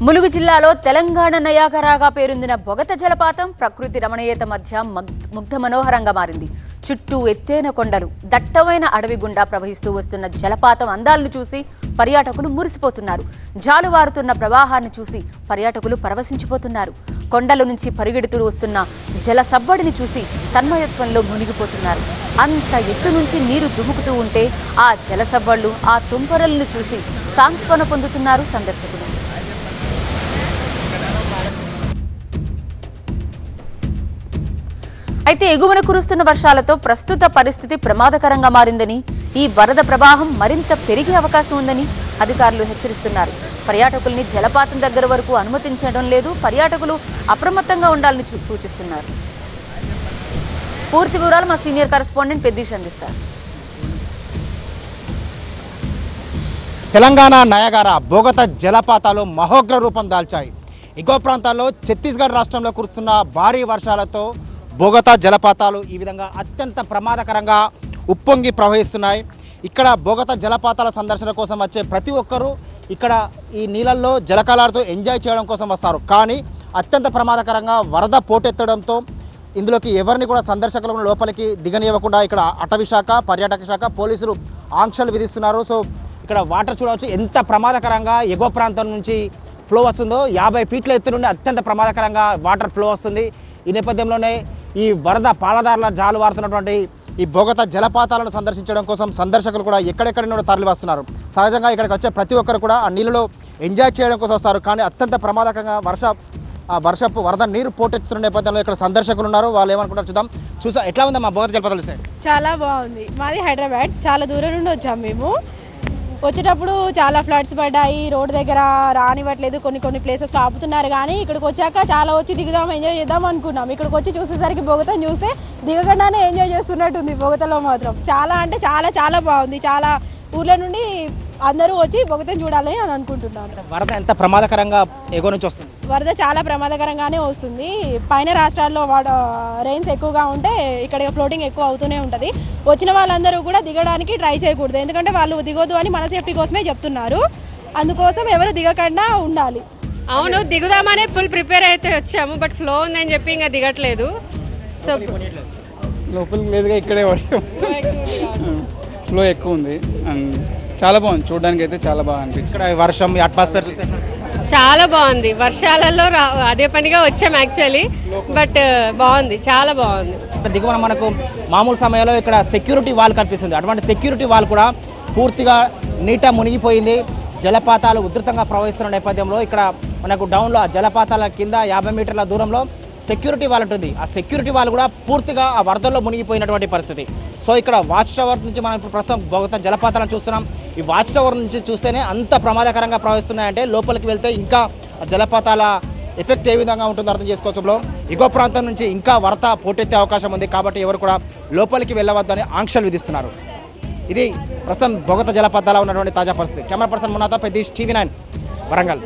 ములుగు జిల్లాలో తెలంగాణ నయాగరాగా పేరొందిన బొగత జలపాతం ప్రకృతి రమణీయత మధ్య ముగ్ధ మనోహరంగా మారింది. చుట్టూ ఎత్తైన కొండలు, దట్టమైన అడవి గుండా ప్రవహిస్తూ వస్తున్న జలపాతం అందాలను చూసి పర్యాటకులు మురిసిపోతున్నారు. జాలువారుతున్న ప్రవాహాన్ని చూసి పర్యాటకులు పరవశించిపోతున్నారు. కొండల నుంచి పరిగెడుతూ వస్తున్న జల సవ్వడిని చూసి తన్మయత్వంలో మునిగిపోతున్నారు. అంత ఎత్తు నుంచి నీరు దుముకుతూ ఉంటే ఆ జల సవ్వళ్లు, ఆ తుంపరలను చూసి సాంత్వన పొందుతున్నారు సందర్శకులు. అయితే ఎగువన కురుస్తున్న వర్షాలతో ప్రస్తుత పరిస్థితి ప్రమాదకరంగా మారిందని, ఈ వరద ప్రవాహం మరింత పెరిగే అవకాశం ఉందని అధికారులు హెచ్చరిస్తున్నారు. పర్యాటకుల్ని జలపాతం దగ్గర వరకు అనుమతించడం లేదు. పర్యాటకులు అప్రమత్తంగా ఉండాలని సూచిస్తున్నారు. పూర్తి వివరాలు మా సీనియర్ కరెస్పాండెంట్ పెద్దీష్ అందిస్తారు. తెలంగాణ నయాగరా బొగత జలపాతాలు మహోగ్ర రూపం దాల్చాయి. ఎగువ ప్రాంతాల్లో ఛత్తీస్గఢ్ రాష్ట్రంలో కురుస్తున్న భారీ వర్షాలతో బొగత జలపాతాలు ఈ విధంగా అత్యంత ప్రమాదకరంగా ఉప్పొంగి ప్రవహిస్తున్నాయి. ఇక్కడ బొగత జలపాతాల సందర్శన కోసం వచ్చే ప్రతి ఒక్కరూ ఇక్కడ ఈ నీళ్ళల్లో జలకాలాడుతూ ఎంజాయ్ చేయడం కోసం వస్తారు. కానీ అత్యంత ప్రమాదకరంగా వరద పోటెత్తడంతో ఇందులోకి ఎవరిని కూడా సందర్శకులను లోపలికి దిగనివ్వకుండా ఇక్కడ అటవీ శాఖ, పర్యాటక శాఖ, పోలీసులు ఆంక్షలు విధిస్తున్నారు. సో ఇక్కడ వాటర్ చూడవచ్చు ఎంత ప్రమాదకరంగా ఎగువ ప్రాంతం నుంచి ఫ్లో వస్తుందో. 50 ఫీట్ల ఎత్తు నుండి అత్యంత ప్రమాదకరంగా వాటర్ ఫ్లో వస్తుంది. ఈ నేపథ్యంలోనే ఈ వరద పాలదారుల జాలు వారుతున్నటువంటి ఈ బొగత జలపాతాలను సందర్శించడం కోసం సందర్శకులు కూడా ఎక్కడెక్కడి నుండి తరలి వస్తున్నారు. సహజంగా ఇక్కడికి వచ్చే ప్రతి ఒక్కరు కూడా ఆ నీళ్ళలో ఎంజాయ్ చేయడం కోసం వస్తారు. కానీ అత్యంత ప్రమాదకంగా వర్షపు వరద నీరు పోటెత్తున్న నేపథ్యంలో ఇక్కడ సందర్శకులు ఉన్నారు. వాళ్ళు ఏమనుకుంటారు చూసా. ఎట్లా ఉందా మా బొగత జలపాతాలు? చాలా బాగుంది. మాది హైదరాబాద్, చాలా దూరం నుండి వచ్చాము. మేము వచ్చేటప్పుడు చాలా ఫ్లడ్స్ పడ్డాయి, రోడ్డు దగ్గర రానివ్వట్లేదు, కొన్ని ప్లేసెస్ ఆపుతున్నారు. కానీ ఇక్కడికి వచ్చాక చాలా వచ్చి దిగుదాం, ఎంజాయ్ చేద్దాం అనుకున్నాం. ఇక్కడికి వచ్చి చూసేసరికి బొగతను చూస్తే దిగకుండానే ఎంజాయ్ చేస్తున్నట్టుంది. బొగతలో మాత్రం చాలా అంటే చాలా బాగుంది. చాలా ఊర్ల నుండి అందరూ వచ్చి బొగతను చూడాలని అని అనుకుంటున్నాను. వరద ఎంత ప్రమాదకరంగా ఎగువ నుంచి వస్తుంది? వరద చాలా ప్రమాదకరంగానే వస్తుంది. పైన రాష్ట్రాల్లో రెయిన్స్ ఎక్కువగా ఉంటే ఇక్కడ ఫ్లోటింగ్ ఎక్కువ అవుతూనే ఉంటుంది. వచ్చిన వాళ్ళందరూ కూడా దిగడానికి ట్రై చేయకూడదు, ఎందుకంటే వాళ్ళు దిగొద్దు అని మన సేఫ్టీ కోసమే చెప్తున్నారు. అందుకోసం ఎవరు దిగకుండా ఉండాలి. అవును, దిగుదామనే ఫుల్ ప్రిపేర్ అయితే వచ్చాము, బట్ ఫ్లో ఉందని చెప్పి ఇంకా దిగట్లేదు. సో లోపలికి లేదుగా, ఇక్కడే ఫ్లో ఎక్కువ ఉంది. చాలా బాగుంది, చూడడానికి అయితే చాలా బాగా అనిపించింది. ఇక్కడ వర్షం, అట్మాస్ఫియర్ చాలా బాగుంది. వర్షాలలో అదే పనిగా వచ్చాము యాక్చువల్లీ, బట్ బాగుంది, చాలా బాగుంది. దిగువన మనకు మామూలు సమయంలో ఇక్కడ సెక్యూరిటీ వాల్ కనిపిస్తుంది. అటువంటి సెక్యూరిటీ వాల్ కూడా పూర్తిగా నీట మునిగిపోయింది. జలపాతాలు ఉధృతంగా ప్రవహిస్తున్న నేపథ్యంలో ఇక్కడ మనకు డౌన్లో ఆ జలపాతాల కింద 50 మీటర్ల దూరంలో సెక్యూరిటీ వాల్ ఉంటుంది. ఆ సెక్యూరిటీ వాల్ కూడా పూర్తిగా ఆ వరదల్లో మునిగిపోయినటువంటి పరిస్థితి. సో ఇక్కడ వాచ్ టవర్ నుంచి మనం ఇప్పుడు ప్రస్తుతం బొగత జలపాతాలను చూస్తున్నాం. ఈ వాచ్ టవర్ నుంచి చూస్తేనే అంత ప్రమాదకరంగా ప్రవహిస్తున్నాయంటే లోపలికి వెళ్తే ఇంకా జలపాతాల ఎఫెక్ట్ ఏ విధంగా ఉంటుందో అర్థం చేసుకోవచ్చు. ఎగువ ప్రాంతం నుంచి ఇంకా వరద పోటెత్తే అవకాశం ఉంది. కాబట్టి ఎవరు కూడా లోపలికి వెళ్ళవద్దని ఆంక్షలు విధిస్తున్నారు. ఇది ప్రస్తుతం బొగత జలపాతాల ఉన్నటువంటి తాజా పరిస్థితి. కెమెరా పర్సన్ మునాతో పెద్దీష్, TV9 వరంగల్.